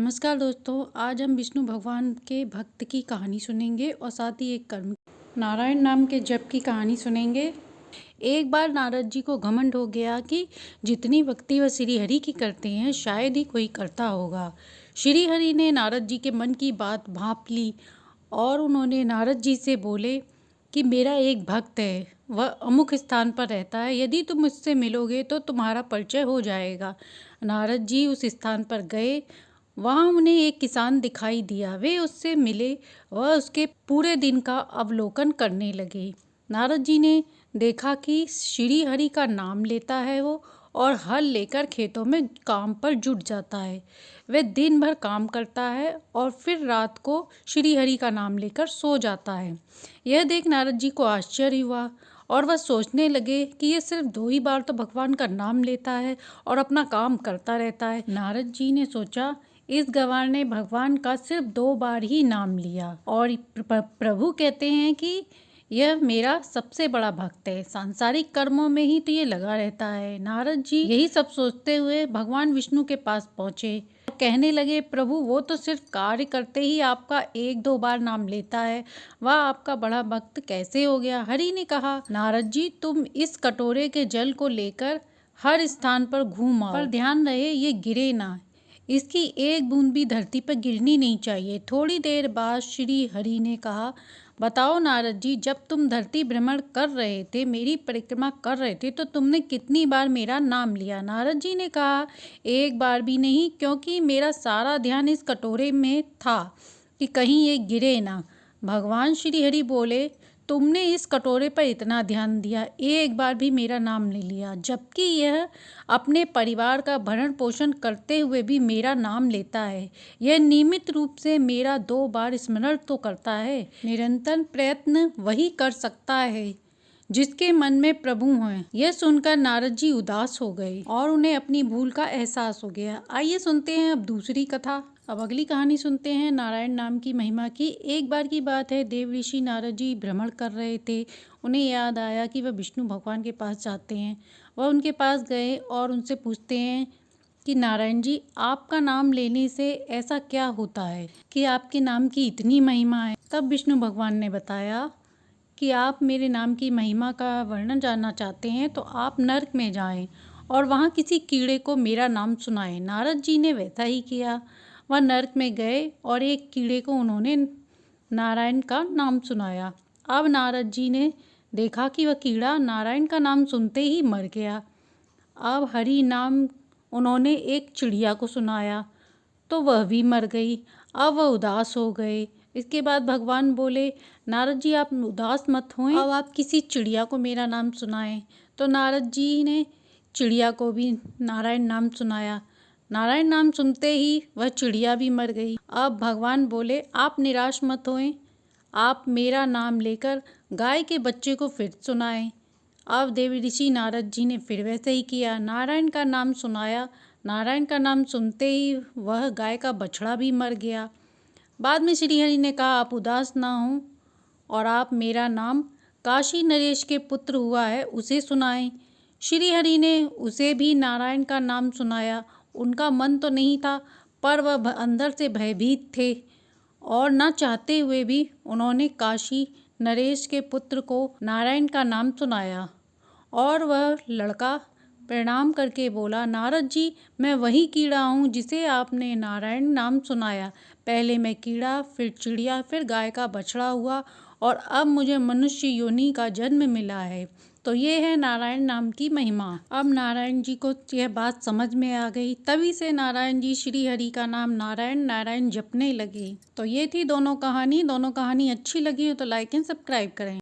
नमस्कार दोस्तों, आज हम विष्णु भगवान के भक्त की कहानी सुनेंगे और साथ ही एक कर्म नारायण नाम के जप की कहानी सुनेंगे। एक बार नारद जी को घमंड हो गया कि जितनी भक्ति वह श्री हरि की करते हैं शायद ही कोई करता होगा। श्री हरि ने नारद जी के मन की बात भांप ली और उन्होंने नारद जी से बोले कि मेरा एक भक्त है, वह अमुक स्थान पर रहता है, यदि तुम मुझसे मिलोगे तो तुम्हारा परिचय हो जाएगा। नारद जी उस स्थान पर गए। वहाँ उन्हें एक किसान दिखाई दिया। वे उससे मिले। वह उसके पूरे दिन का अवलोकन करने लगे। नारद जी ने देखा कि श्री हरि का नाम लेता है वो, और हल लेकर खेतों में काम पर जुट जाता है। वह दिन भर काम करता है और फिर रात को श्री हरि का नाम लेकर सो जाता है। यह देख नारद जी को आश्चर्य हुआ और वह सोचने लगे कि यह सिर्फ 2 ही बार तो भगवान का नाम लेता है और अपना काम करता रहता है। नारद जी ने सोचा, इस गंवार ने भगवान का सिर्फ 2 बार ही नाम लिया और प्रभु कहते हैं कि यह मेरा सबसे बड़ा भक्त है, सांसारिक कर्मों में ही तो ये लगा रहता है। नारद जी यही सब सोचते हुए भगवान विष्णु के पास पहुँचे। कहने लगे, प्रभु वो तो सिर्फ कार्य करते ही आपका 1-2 बार नाम लेता है, वह आपका बड़ा भक्त कैसे हो गया। हरि ने कहा, नारद जी तुम इस कटोरे के जल को लेकर हर स्थान पर घूम आओ, पर ध्यान रहे ये गिरे ना, इसकी एक बूंद भी धरती पर गिरनी नहीं चाहिए। थोड़ी देर बाद श्री हरि ने कहा, बताओ नारद जी, जब तुम धरती भ्रमण कर रहे थे, मेरी परिक्रमा कर रहे थे, तो तुमने कितनी बार मेरा नाम लिया। नारद जी ने कहा, 1 बार भी नहीं, क्योंकि मेरा सारा ध्यान इस कटोरे में था कि कहीं ये गिरे ना। भगवान श्री हरि बोले, तुमने इस कटोरे पर इतना ध्यान दिया, 1 बार भी मेरा नाम नहीं लिया, जबकि यह अपने परिवार का भरण पोषण करते हुए भी मेरा नाम लेता है। यह नियमित रूप से मेरा 2 बार स्मरण तो करता है। निरंतर प्रयत्न वही कर सकता है जिसके मन में प्रभु हैं। यह सुनकर नारद जी उदास हो गए और उन्हें अपनी भूल का एहसास हो गया। आइए सुनते हैं अब दूसरी कथा। अब अगली कहानी सुनते हैं नारायण नाम की महिमा की। एक बार की बात है, देव ऋषि नारद जी भ्रमण कर रहे थे। उन्हें याद आया कि वह विष्णु भगवान के पास जाते हैं। वह उनके पास गए और उनसे पूछते हैं कि नारायण जी, आपका नाम लेने से ऐसा क्या होता है कि आपके नाम की इतनी महिमा है। तब विष्णु भगवान ने बताया कि आप मेरे नाम की महिमा का वर्णन जानना चाहते हैं तो आप नर्क में जाएं और वहाँ किसी कीड़े को मेरा नाम सुनाएं। नारद जी ने वैसा ही किया। वह नर्क में गए और एक कीड़े को उन्होंने नारायण का नाम सुनाया। अब नारद जी ने देखा कि वह कीड़ा नारायण का नाम सुनते ही मर गया। अब हरि नाम उन्होंने एक चिड़िया को सुनाया तो वह भी मर गई। अब वह उदास हो गए। इसके बाद भगवान बोले, नारद जी आप उदास मत होएं, अब आप किसी चिड़िया को मेरा नाम सुनाएं। तो नारद जी ने चिड़िया को भी नारायण नाम सुनाया। नारायण नाम सुनते ही वह चिड़िया भी मर गई। अब भगवान बोले, आप निराश मत होएं, आप मेरा नाम लेकर गाय के बच्चे को फिर सुनाएं। अब देव ऋषि नारद जी ने फिर वैसे ही किया, नारायण का नाम सुनाया। नारायण का नाम सुनते ही वह गाय का बछड़ा भी मर गया। बाद में श्री हरि ने कहा, आप उदास ना हों और आप मेरा नाम काशी नरेश के पुत्र हुआ है उसे सुनाएं। श्री हरि ने उसे भी नारायण का नाम सुनाया। उनका मन तो नहीं था, पर वह अंदर से भयभीत थे और न चाहते हुए भी उन्होंने काशी नरेश के पुत्र को नारायण का नाम सुनाया। और वह लड़का प्रणाम करके बोला, नारद जी, मैं वही कीड़ा हूँ जिसे आपने नारायण नाम सुनाया। पहले मैं कीड़ा, फिर चिड़िया, फिर गाय का बछड़ा हुआ और अब मुझे मनुष्य योनि का जन्म मिला है। तो ये है नारायण नाम की महिमा। अब नारायण जी को यह बात समझ में आ गई। तभी से नारायण जी श्री हरि का नाम नारायण नारायण जपने लगे। तो ये थी दोनों कहानी। अच्छी लगी हो तो लाइक एंड सब्सक्राइब करें।